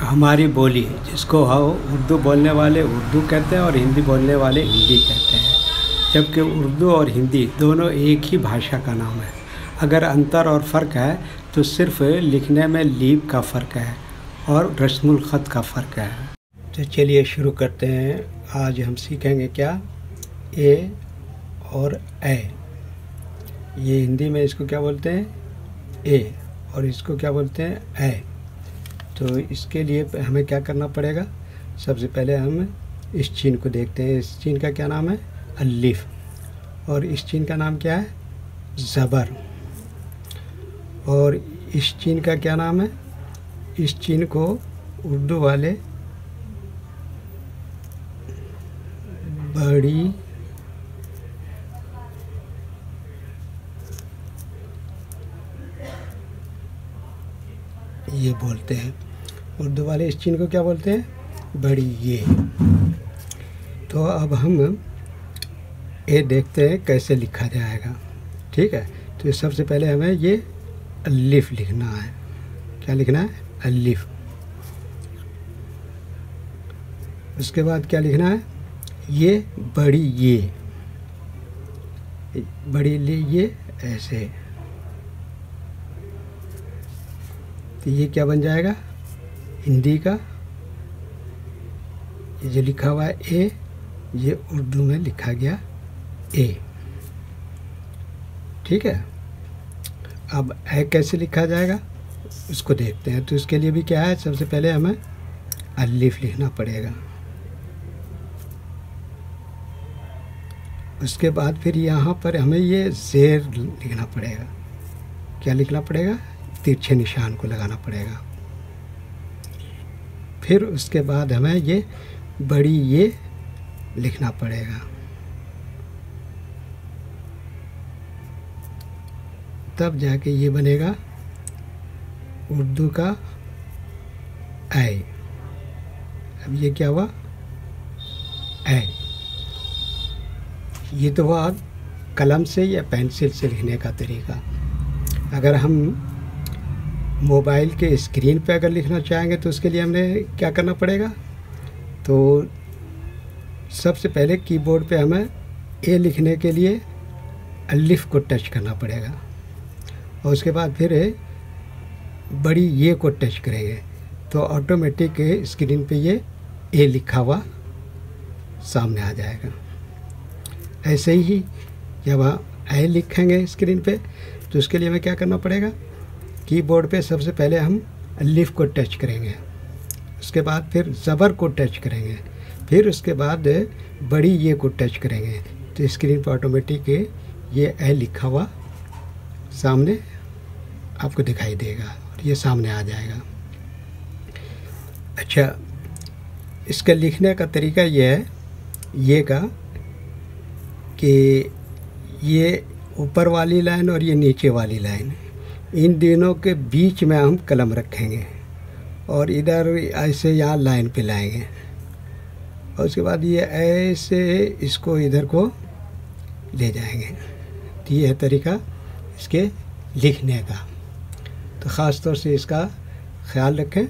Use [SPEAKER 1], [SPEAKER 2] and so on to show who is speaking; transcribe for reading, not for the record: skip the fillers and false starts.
[SPEAKER 1] हमारी बोली जिसको हम उर्दू बोलने वाले उर्दू कहते हैं और हिंदी बोलने वाले हिंदी कहते हैं, जबकि उर्दू और हिंदी दोनों एक ही भाषा का नाम है। अगर अंतर और फ़र्क है तो सिर्फ़ लिखने में लीप का फ़र्क है और रस्मुल ख़त का फ़र्क है। तो चलिए शुरू करते हैं। आज हम सीखेंगे क्या, ए और ए। ये हिंदी में इसको क्या बोलते हैं, ए, और इसको क्या बोलते हैं, ए। तो इसके लिए हमें क्या करना पड़ेगा, सबसे पहले हम इस चीन को देखते हैं। इस चीन का क्या नाम है, अलिफ, और इस चीन का नाम क्या है, ज़बर। और इस चीन का क्या नाम है, इस चीन को उर्दू वाले बड़ी ये बोलते हैं। उर्दू वाले इस चीन को क्या बोलते हैं, बड़ी ये। तो अब हम ए देखते हैं कैसे लिखा जाएगा, ठीक है। तो सबसे पहले हमें ये अलिफ लिखना है। क्या लिखना है, अलिफ। उसके बाद क्या लिखना है, ये बड़ी ये, बड़ी ये ऐसे। तो ये क्या बन जाएगा, हिंदी का ये जो लिखा हुआ है ए, ये उर्दू में लिखा गया ए, ठीक है। अब ए कैसे लिखा जाएगा उसको देखते हैं। तो इसके लिए भी क्या है, सबसे पहले हमें अलिफ लिखना पड़ेगा। उसके बाद फिर यहाँ पर हमें ये ज़ेर लिखना पड़ेगा। क्या लिखना पड़ेगा, तिरछे निशान को लगाना पड़ेगा। फिर उसके बाद हमें ये बड़ी ये लिखना पड़ेगा। तब जाके ये बनेगा उर्दू का ऐ। अब ये क्या हुआ, ऐ। ये तो हुआ कलम से या पेंसिल से लिखने का तरीका। अगर हम मोबाइल के स्क्रीन पे अगर लिखना चाहेंगे तो उसके लिए हमें क्या करना पड़ेगा, तो सबसे पहले कीबोर्ड पे हमें ए लिखने के लिए अलिफ को टच करना पड़ेगा, और उसके बाद फिर बड़ी ये को टच करेंगे तो ऑटोमेटिक स्क्रीन पे ये ए लिखा हुआ सामने आ जाएगा। ऐसे ही जब ए लिखेंगे स्क्रीन पे तो उसके लिए हमें क्या करना पड़ेगा, कीबोर्ड पे सबसे पहले हम अलिफ को टच करेंगे, उसके बाद फिर ज़बर को टच करेंगे, फिर उसके बाद बड़ी ये को टच करेंगे। तो स्क्रीन पर ऑटोमेटिक ये ए लिखा हुआ सामने आपको दिखाई देगा और ये सामने आ जाएगा। अच्छा, इसका लिखने का तरीका ये है, ये का कि ये ऊपर वाली लाइन और ये नीचे वाली लाइन, इन दोनों के बीच में हम कलम रखेंगे और इधर ऐसे यहाँ लाइन पे लाएंगे, और उसके बाद ये ऐसे इसको इधर को ले जाएंगे। तो ये है तरीका इसके लिखने का। तो ख़ास तौर से इसका ख्याल रखें।